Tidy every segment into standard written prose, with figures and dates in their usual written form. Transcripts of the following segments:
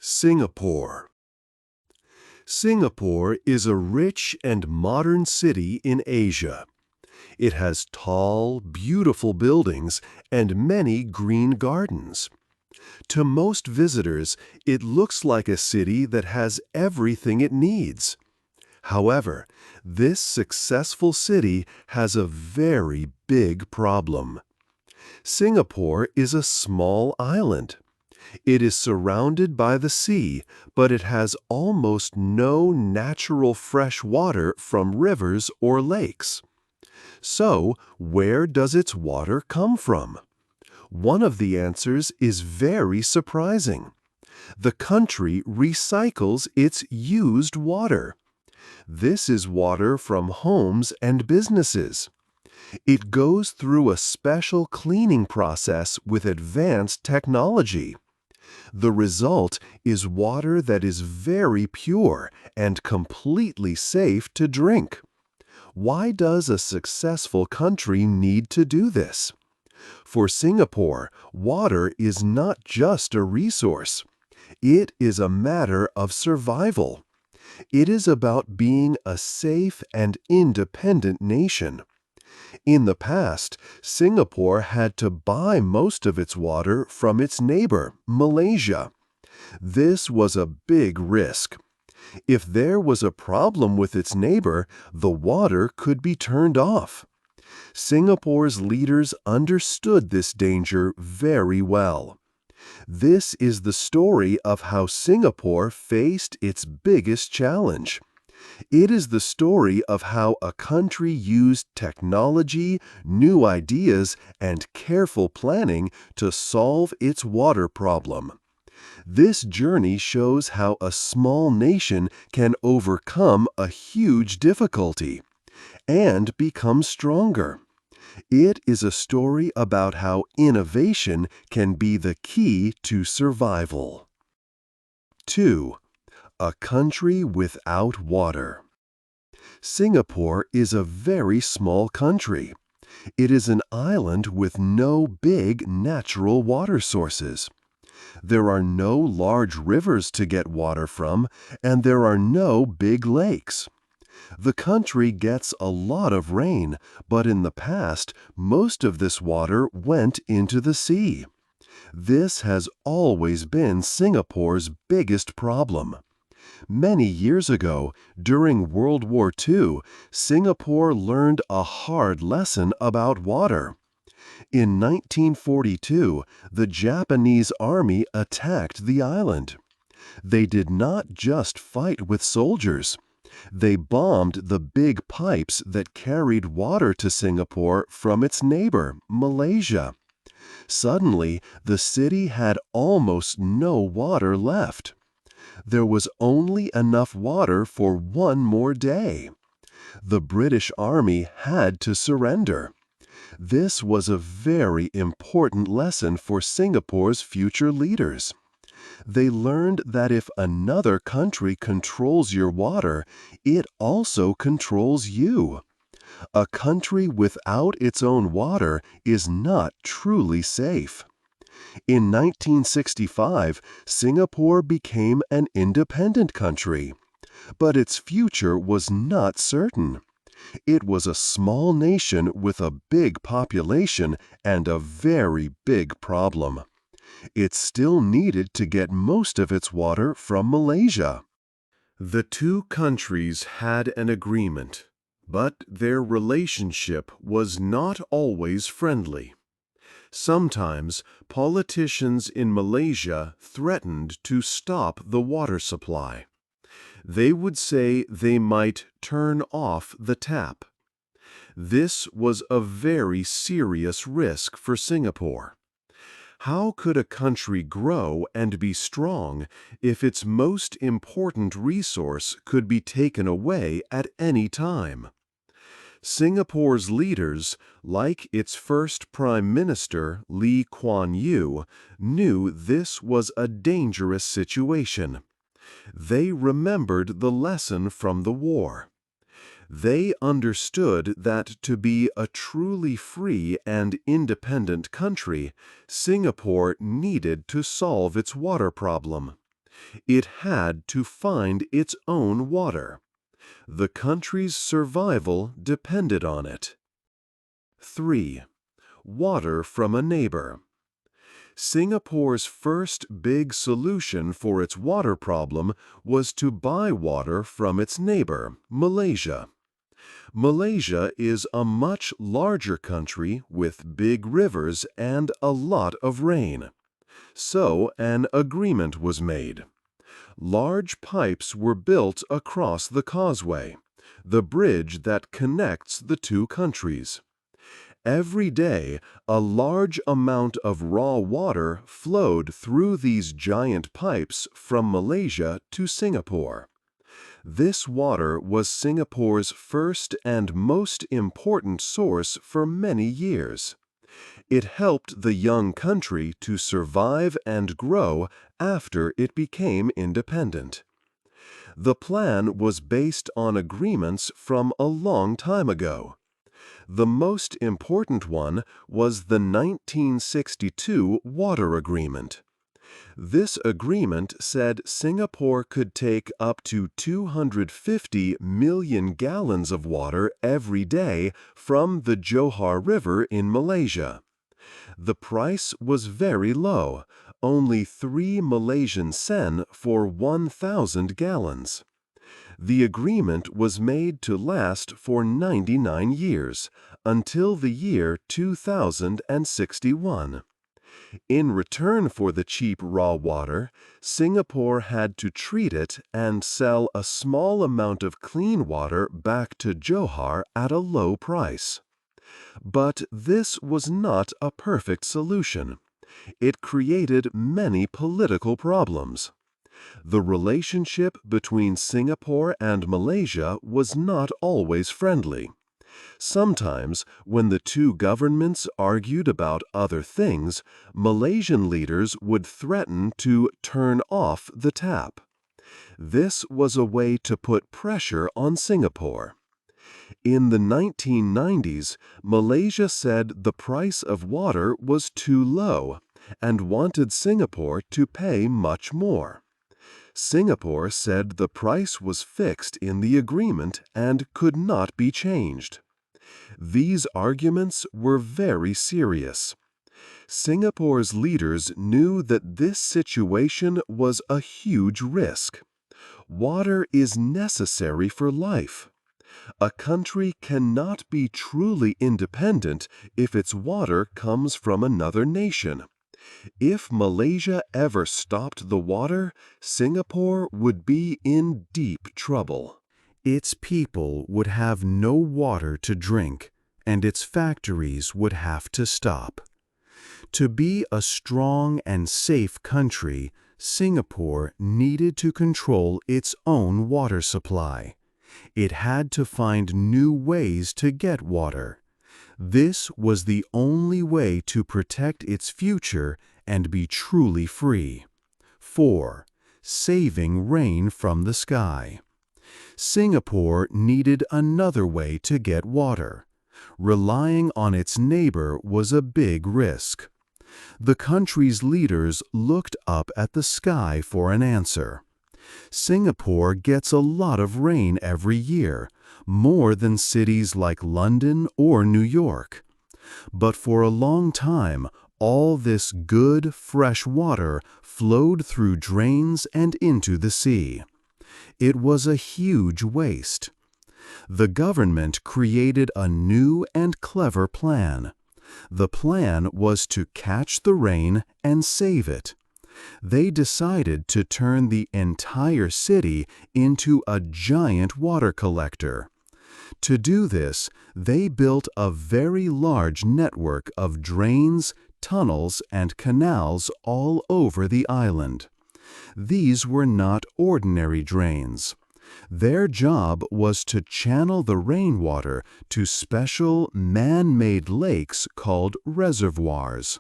Singapore. Singapore is a rich and modern city in Asia. It has tall, beautiful buildings and many green gardens. To most visitors, it looks like a city that has everything it needs. However, this successful city has a very big problem. Singapore is a small island. It is surrounded by the sea, but it has almost no natural fresh water from rivers or lakes. So, where does its water come from? One of the answers is very surprising. The country recycles its used water. This is water from homes and businesses. It goes through a special cleaning process with advanced technology. The result is water that is very pure and completely safe to drink. Why does a successful country need to do this? For Singapore, water is not just a resource. It is a matter of survival. It is about being a safe and independent nation. In the past, Singapore had to buy most of its water from its neighbor, Malaysia. This was a big risk. If there was a problem with its neighbor, the water could be turned off. Singapore's leaders understood this danger very well. This is the story of how Singapore faced its biggest challenge. It is the story of how a country used technology, new ideas, and careful planning to solve its water problem. This journey shows how a small nation can overcome a huge difficulty and become stronger. It is a story about how innovation can be the key to survival. 2. A country without water. Singapore is a very small country. It is an island with no big natural water sources. There are no large rivers to get water from, and there are no big lakes. The country gets a lot of rain, but in the past, most of this water went into the sea. This has always been Singapore's biggest problem. Many years ago, during World War II, Singapore learned a hard lesson about water. In 1942, the Japanese army attacked the island. They did not just fight with soldiers. They bombed the big pipes that carried water to Singapore from its neighbor, Malaysia. Suddenly, the city had almost no water left. There was only enough water for one more day. The British Army had to surrender. This was a very important lesson for Singapore's future leaders. They learned that if another country controls your water, it also controls you. A country without its own water is not truly safe. In 1965, Singapore became an independent country, but its future was not certain. It was a small nation with a big population and a very big problem. It still needed to get most of its water from Malaysia. The two countries had an agreement, but their relationship was not always friendly. Sometimes politicians in Malaysia threatened to stop the water supply. They would say they might turn off the tap. This was a very serious risk for Singapore. How could a country grow and be strong if its most important resource could be taken away at any time? Singapore's leaders, like its first Prime Minister, Lee Kuan Yew, knew this was a dangerous situation. They remembered the lesson from the war. They understood that to be a truly free and independent country, Singapore needed to solve its water problem. It had to find its own water. The country's survival depended on it. 3. Water from a neighbor. Singapore's first big solution for its water problem was to buy water from its neighbor, Malaysia. Malaysia is a much larger country with big rivers and a lot of rain. So an agreement was made. Large pipes were built across the causeway, the bridge that connects the two countries. Every day, a large amount of raw water flowed through these giant pipes from Malaysia to Singapore. This water was Singapore's first and most important source for many years. It helped the young country to survive and grow after it became independent. The plan was based on agreements from a long time ago. The most important one was the 1962 Water Agreement. This agreement said Singapore could take up to 250 million gallons of water every day from the Johor River in Malaysia. The price was very low, only 3 Malaysian sen for 1,000 gallons. The agreement was made to last for 99 years, until the year 2061. In return for the cheap raw water, Singapore had to treat it and sell a small amount of clean water back to Johor at a low price. But this was not a perfect solution. It created many political problems. The relationship between Singapore and Malaysia was not always friendly. Sometimes, when the two governments argued about other things, Malaysian leaders would threaten to turn off the tap. This was a way to put pressure on Singapore. In the 1990s, Malaysia said the price of water was too low and wanted Singapore to pay much more. Singapore said the price was fixed in the agreement and could not be changed. These arguments were very serious. Singapore's leaders knew that this situation was a huge risk. Water is necessary for life. A country cannot be truly independent if its water comes from another nation. If Malaysia ever stopped the water, Singapore would be in deep trouble. Its people would have no water to drink, and its factories would have to stop. To be a strong and safe country, Singapore needed to control its own water supply. It had to find new ways to get water. This was the only way to protect its future and be truly free. 4. Saving rain from the sky. Singapore needed another way to get water. Relying on its neighbor was a big risk. The country's leaders looked up at the sky for an answer. Singapore gets a lot of rain every year, more than cities like London or New York. But for a long time, all this good, fresh water flowed through drains and into the sea. It was a huge waste. The government created a new and clever plan. The plan was to catch the rain and save it. They decided to turn the entire city into a giant water collector. To do this, they built a very large network of drains, tunnels, and canals all over the island. These were not ordinary drains. Their job was to channel the rainwater to special man-made lakes called reservoirs.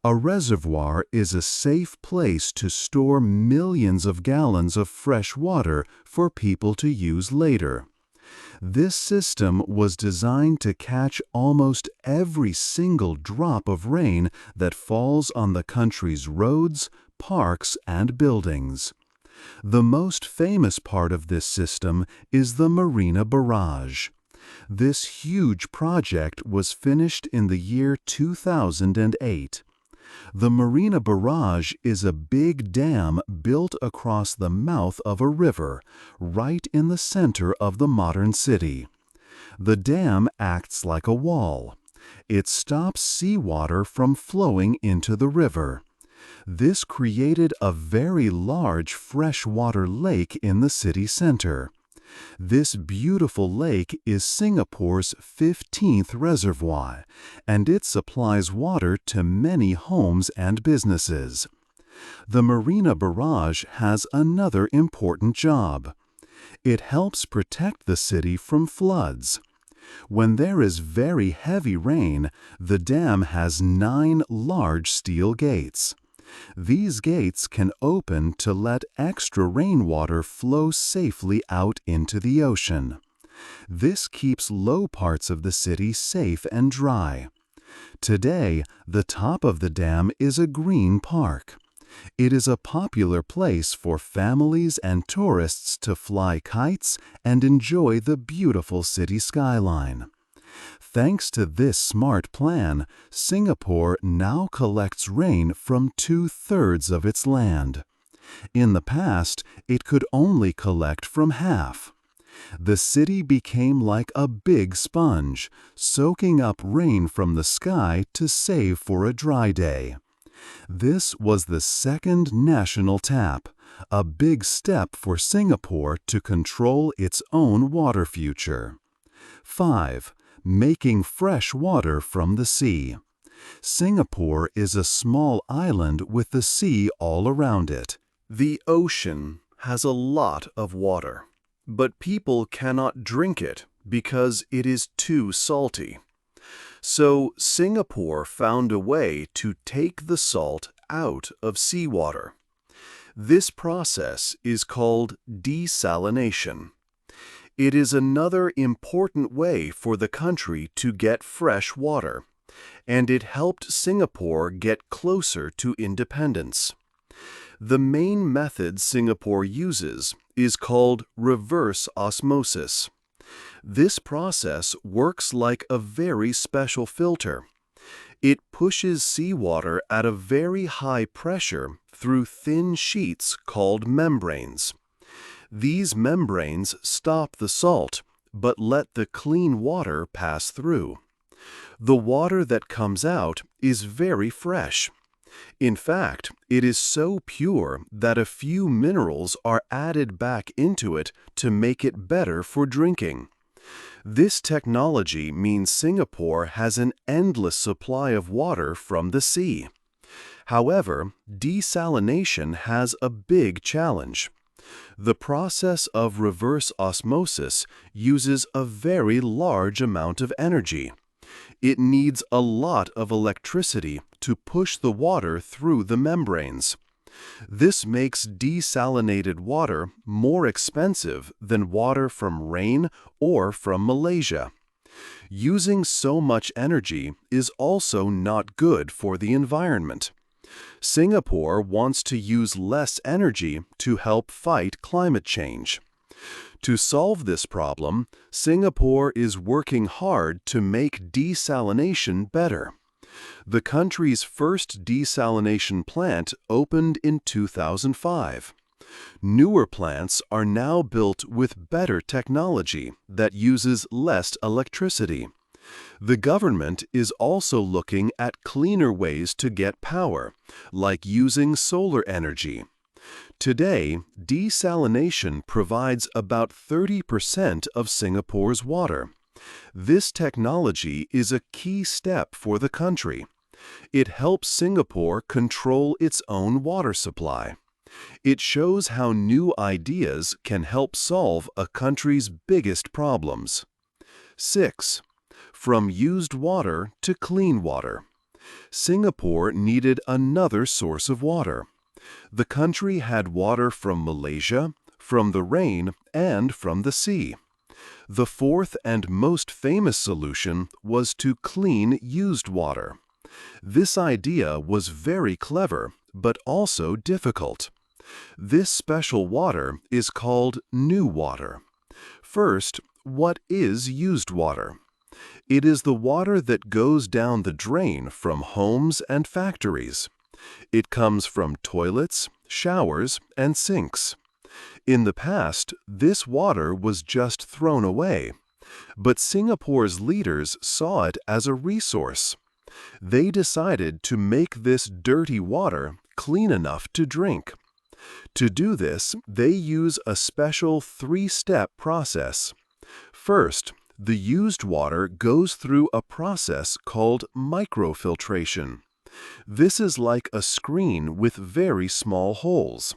A reservoir is a safe place to store millions of gallons of fresh water for people to use later. This system was designed to catch almost every single drop of rain that falls on the country's roads, parks and buildings. The most famous part of this system is the Marina Barrage. This huge project was finished in the year 2008. The Marina Barrage is a big dam built across the mouth of a river, right in the center of the modern city. The dam acts like a wall. It stops seawater from flowing into the river. This created a very large freshwater lake in the city center. This beautiful lake is Singapore's 15th reservoir, and it supplies water to many homes and businesses. The Marina Barrage has another important job. It helps protect the city from floods. When there is very heavy rain, the dam has 9 large steel gates. These gates can open to let extra rainwater flow safely out into the ocean. This keeps low parts of the city safe and dry. Today, the top of the dam is a green park. It is a popular place for families and tourists to fly kites and enjoy the beautiful city skyline. Thanks to this smart plan, Singapore now collects rain from 2/3 of its land. In the past, it could only collect from half. The city became like a big sponge, soaking up rain from the sky to save for a dry day. This was the second national tap, a big step for Singapore to control its own water future. 5. Making fresh water from the sea. Singapore is a small island with the sea all around it. The ocean has a lot of water, but people cannot drink it because it is too salty. So Singapore found a way to take the salt out of seawater. This process is called desalination. It is another important way for the country to get fresh water, and it helped Singapore get closer to independence. The main method Singapore uses is called reverse osmosis. This process works like a very special filter. It pushes seawater at a very high pressure through thin sheets called membranes. These membranes stop the salt, but let the clean water pass through. The water that comes out is very fresh. In fact, it is so pure that a few minerals are added back into it to make it better for drinking. This technology means Singapore has an endless supply of water from the sea. However, desalination has a big challenge. The process of reverse osmosis uses a very large amount of energy. It needs a lot of electricity to push the water through the membranes. This makes desalinated water more expensive than water from rain or from Malaysia. Using so much energy is also not good for the environment. Singapore wants to use less energy to help fight climate change. To solve this problem, Singapore is working hard to make desalination better. The country's first desalination plant opened in 2005. Newer plants are now built with better technology that uses less electricity. The government is also looking at cleaner ways to get power, like using solar energy. Today, desalination provides about 30% of Singapore's water. This technology is a key step for the country. It helps Singapore control its own water supply. It shows how new ideas can help solve a country's biggest problems. 6. From used water to clean water. Singapore needed another source of water. The country had water from Malaysia, from the rain, and from the sea. The fourth and most famous solution was to clean used water. This idea was very clever but also difficult. This special water is called new water. First, what is used water? It is the water that goes down the drain from homes and factories. It comes from toilets, showers, and sinks. In the past, this water was just thrown away, but Singapore's leaders saw it as a resource. They decided to make this dirty water clean enough to drink. To do this, they use a special three-step process. First, the used water goes through a process called microfiltration. This is like a screen with very small holes.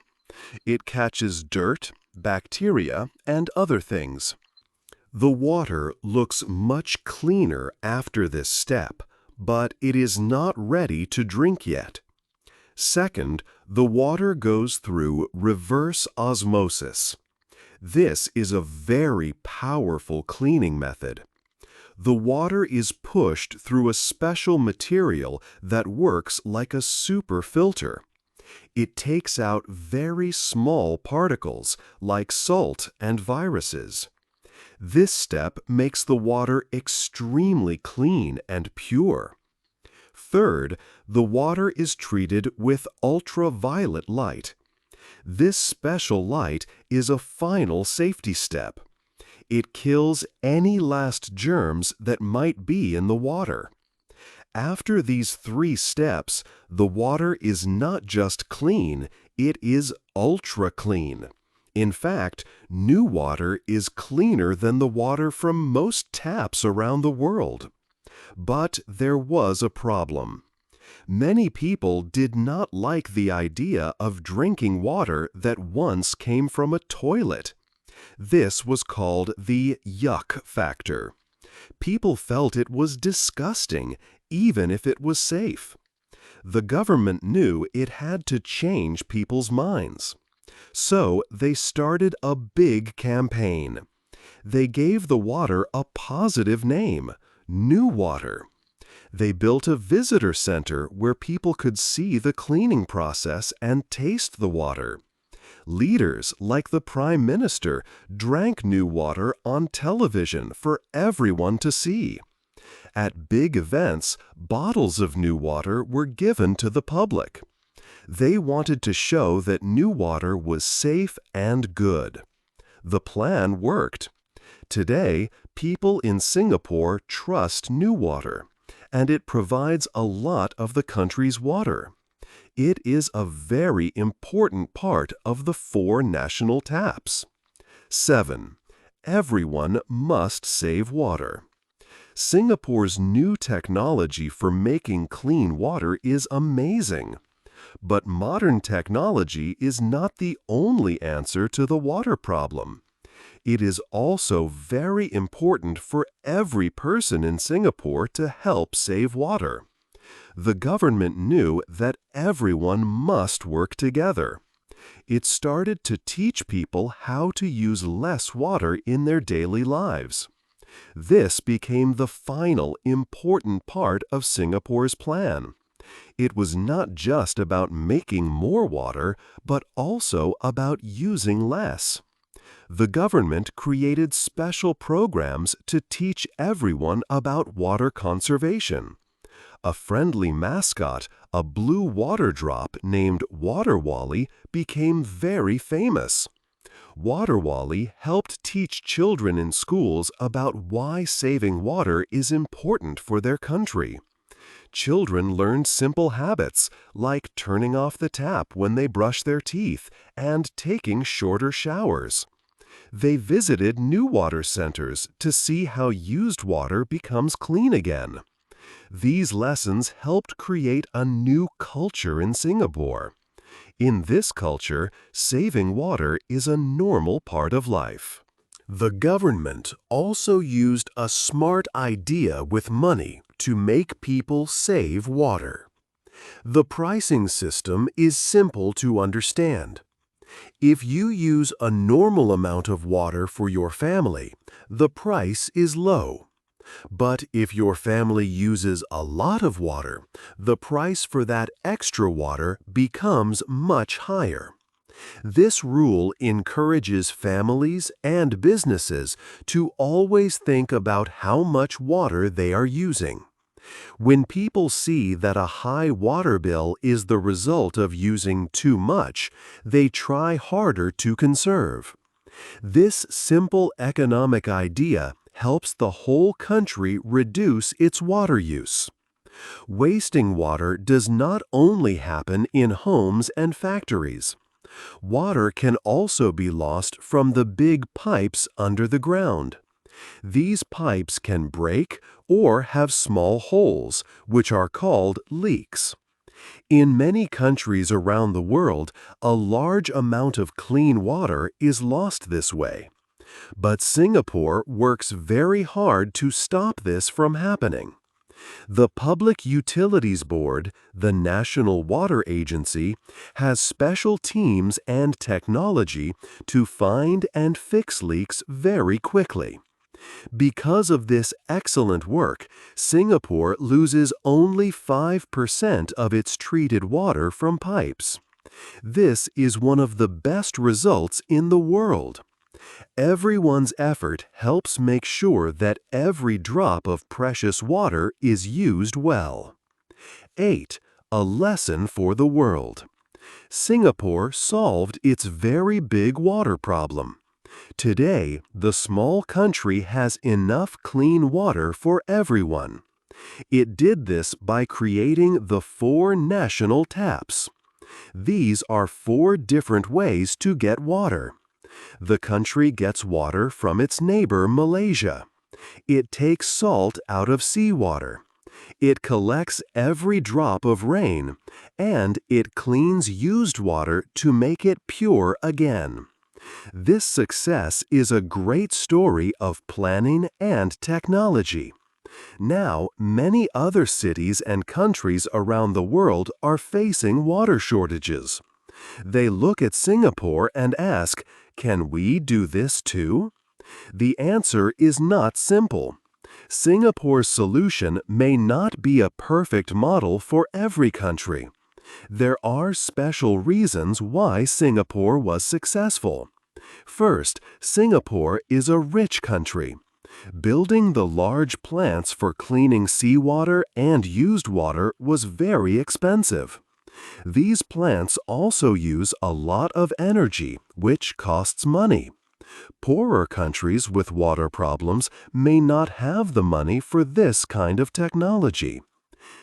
It catches dirt, bacteria, and other things. The water looks much cleaner after this step, but it is not ready to drink yet. Second, the water goes through reverse osmosis. This is a very powerful cleaning method. The water is pushed through a special material that works like a super filter. It takes out very small particles like salt and viruses. This step makes the water extremely clean and pure. Third, the water is treated with ultraviolet light. This special light is a final safety step. It kills any last germs that might be in the water. After these three steps, the water is not just clean, it is ultra clean. In fact, new water is cleaner than the water from most taps around the world. But there was a problem. Many people did not like the idea of drinking water that once came from a toilet. This was called the yuck factor. People felt it was disgusting, even if it was safe. The government knew it had to change people's minds. So they started a big campaign. They gave the water a positive name, new water. They built a visitor center where people could see the cleaning process and taste the water. Leaders, like the Prime Minister, drank new water on television for everyone to see. At big events, bottles of new water were given to the public. They wanted to show that new water was safe and good. The plan worked. Today, people in Singapore trust new water, and it provides a lot of the country's water. It is a very important part of the 4 national taps. 7. Everyone must save water. Singapore's new technology for making clean water is amazing. But modern technology is not the only answer to the water problem. It is also very important for every person in Singapore to help save water. The government knew that everyone must work together. It started to teach people how to use less water in their daily lives. This became the final important part of Singapore's plan. It was not just about making more water, but also about using less. The government created special programs to teach everyone about water conservation. A friendly mascot, a blue water drop named Water Wally, became very famous. Water Wally helped teach children in schools about why saving water is important for their country. Children learned simple habits like turning off the tap when they brush their teeth and taking shorter showers. They visited new water centers to see how used water becomes clean again. These lessons helped create a new culture in Singapore. In this culture, saving water is a normal part of life. The government also used a smart idea with money to make people save water. The pricing system is simple to understand. If you use a normal amount of water for your family, the price is low. But if your family uses a lot of water, the price for that extra water becomes much higher. This rule encourages families and businesses to always think about how much water they are using. When people see that a high water bill is the result of using too much, they try harder to conserve. This simple economic idea helps the whole country reduce its water use. Wasting water does not only happen in homes and factories. Water can also be lost from the big pipes under the ground. These pipes can break or have small holes, which are called leaks. In many countries around the world, a large amount of clean water is lost this way. But Singapore works very hard to stop this from happening. The Public Utilities Board, the National Water Agency, has special teams and technology to find and fix leaks very quickly. Because of this excellent work, Singapore loses only 5% of its treated water from pipes. This is one of the best results in the world. Everyone's effort helps make sure that every drop of precious water is used well. 8. A lesson for the world. Singapore solved its very big water problem. Today, the small country has enough clean water for everyone. It did this by creating the 4 national taps. These are 4 different ways to get water. The country gets water from its neighbor Malaysia. It takes salt out of seawater. It collects every drop of rain, and it cleans used water to make it pure again. This success is a great story of planning and technology. Now, many other cities and countries around the world are facing water shortages. They look at Singapore and ask, "Can we do this too?" The answer is not simple. Singapore's solution may not be a perfect model for every country. There are special reasons why Singapore was successful. First, Singapore is a rich country. Building the large plants for cleaning seawater and used water was very expensive. These plants also use a lot of energy, which costs money. Poorer countries with water problems may not have the money for this kind of technology.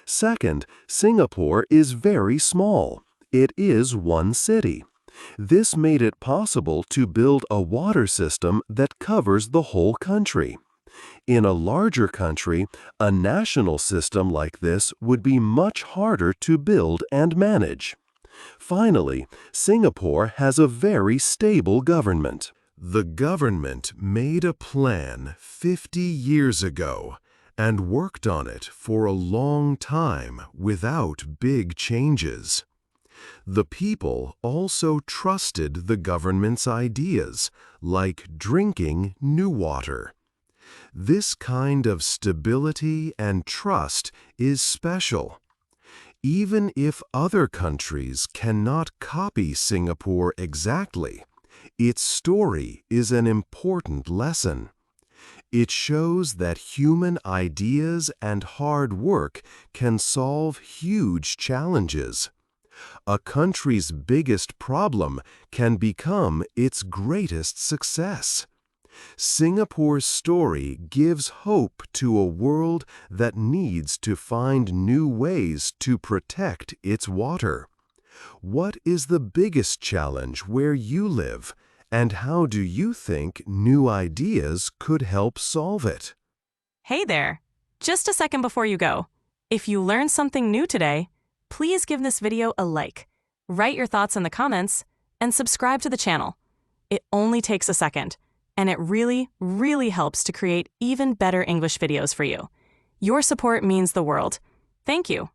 Second, Singapore is very small. It is one city. This made it possible to build a water system that covers the whole country. In a larger country, a national system like this would be much harder to build and manage. Finally, Singapore has a very stable government. The government made a plan 50 years ago and worked on it for a long time without big changes. The people also trusted the government's ideas, like drinking new water. This kind of stability and trust is special. Even if other countries cannot copy Singapore exactly, its story is an important lesson. It shows that human ideas and hard work can solve huge challenges. A country's biggest problem can become its greatest success. Singapore's story gives hope to a world that needs to find new ways to protect its water. What is the biggest challenge where you live, and how do you think new ideas could help solve it? Hey there! Just a second before you go. If you learned something new today, please give this video a like, write your thoughts in the comments, and subscribe to the channel. It only takes a second, and it really, really helps to create even better English videos for you. Your support means the world. Thank you.